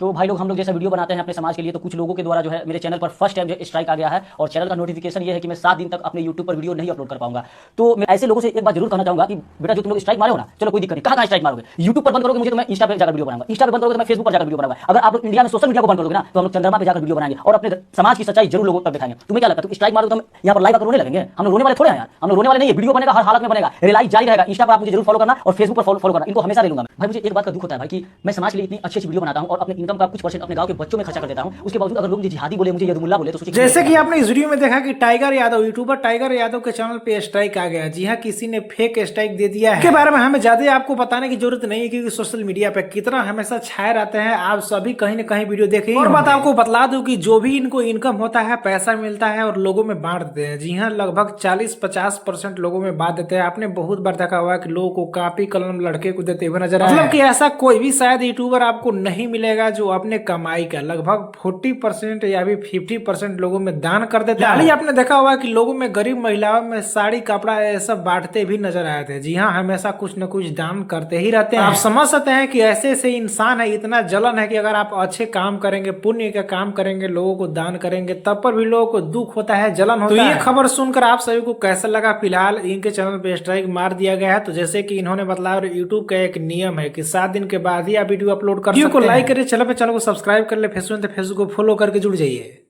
तो भाई लोग हम लोग जैसा वीडियो बनाते हैं अपने समाज के लिए, तो कुछ लोगों के द्वारा जो है मेरे चैनल पर फर्स्ट टाइम जो स्ट्राइक आ गया है और चैनल का नोटिफिकेशन ये है कि मैं 7 दिन तक अपने यूट्यूब पर वीडियो नहीं अपलोड कर पाऊंगा। तो मैं ऐसे लोगों से एक बात जरूर कहना चाहूंगा कि बेटा जो तुम लोग स्ट्राइक मारे हो ना, चलो कोई दिक्कत नहीं, कहाँ स्ट्राइक मारोगे? यूट्यूब पर बंद करोगे मुझे तो मैं इंस्टा पे जाकर वीडियो बनाऊंगा, इंस्टा पे बंद करोगे तो मैं फेसबुक पर जाकर वीडियो बनाऊंगा। अगर आप लोग इंडिया में सोशल मीडिया को बंद करोगे ना तो हम लोग चंद्रमा पे जाकर वीडियो बनाएंगे और अपने समाज की सच्चाई जरूर लोगों तक दिखाएंगे। तुम्हें क्या लगता है तुम स्ट्राइक मारोगे तो हम यहाँ पर लाइव आकर रोने लगेंगे? हम लोग रोने वाले थोड़े हैं यार, हम लोग रोने वाले नहीं है। वीडियो बनेगा, हर हालत में बनेगा, रिलाइज जारी रहेगा। इंस्टा पर आप मुझे जरूर फॉलो करना और फेसबुक पर फॉलो करना, इनको हमेशा ले लूंगा। भाई मुझे एक बात का दुख होता है भाई कि मैं समाज के लिए इतनी अच्छी वीडियो बनाता हूं और अपने इनकम का कुछ परसेंट अपने गांव के बच्चों में खर्चा कर देता हूं, उसके बावजूद अगर लोग मुझे जिहादी बोले, मुझे यदुमुल्ला बोले तो सोचिए। जैसे कि आपने इस वीडियो में देखा कि tiger Yadav, YouTuber tiger Yadav के चैनल पे स्ट्राइक आ गया। जी हाँ, किसी ने फेक स्ट्राइक दे दिया है। इसके बारे में हमें ज्यादा आपको बताने की जरूरत नहीं है क्योंकि सोशल मीडिया पे कितना हमेशा छाए रहते हैं, आप सभी कहीं न कहीं वीडियो देखे। और बात आपको बतला दूं कि जो भी इनको इनकम होता है, पैसा मिलता है और लोगों में बांट देते हैं। जी हाँ, लगभग 40-50% लोगों में बांट देते हैं। आपने बहुत बार देखा हुआ कि लोगों को कॉपी कलम लड़के को देते हुए नजर आए। मतलब कि ऐसा कोई भी शायद यूट्यूबर आपको नहीं मिलेगा जो अपने कमाई का लगभग 40% या भी 50% लोगों में दान कर देते हैं। हाल ही आपने देखा हुआ कि लोगों में, गरीब महिलाओं में साड़ी कपड़ा ये सब बांटते भी नजर आए थे। जी हाँ, हमेशा कुछ न कुछ दान करते ही रहते हैं। आप समझ सकते हैं कि ऐसे ऐसे इंसान है, इतना जलन है कि अगर आप अच्छे काम करेंगे, पुण्य का काम करेंगे, लोगों को दान करेंगे, तब पर भी लोगों को दुख होता है, जलन होता है। तो ये खबर सुनकर आप सभी को कैसा लगा? फिलहाल इनके चैनल पे स्ट्राइक मार दिया गया है। तो जैसे कि इन्होंने बताया, यूट्यूब का एक नियम है कि 7 दिन के बाद ही आप वीडियो अपलोड कर सकते हैं। वीडियो को लाइक करिए, चैनल को सब्सक्राइब कर ले, फेसबुक को फॉलो करके जुड़ जाइए।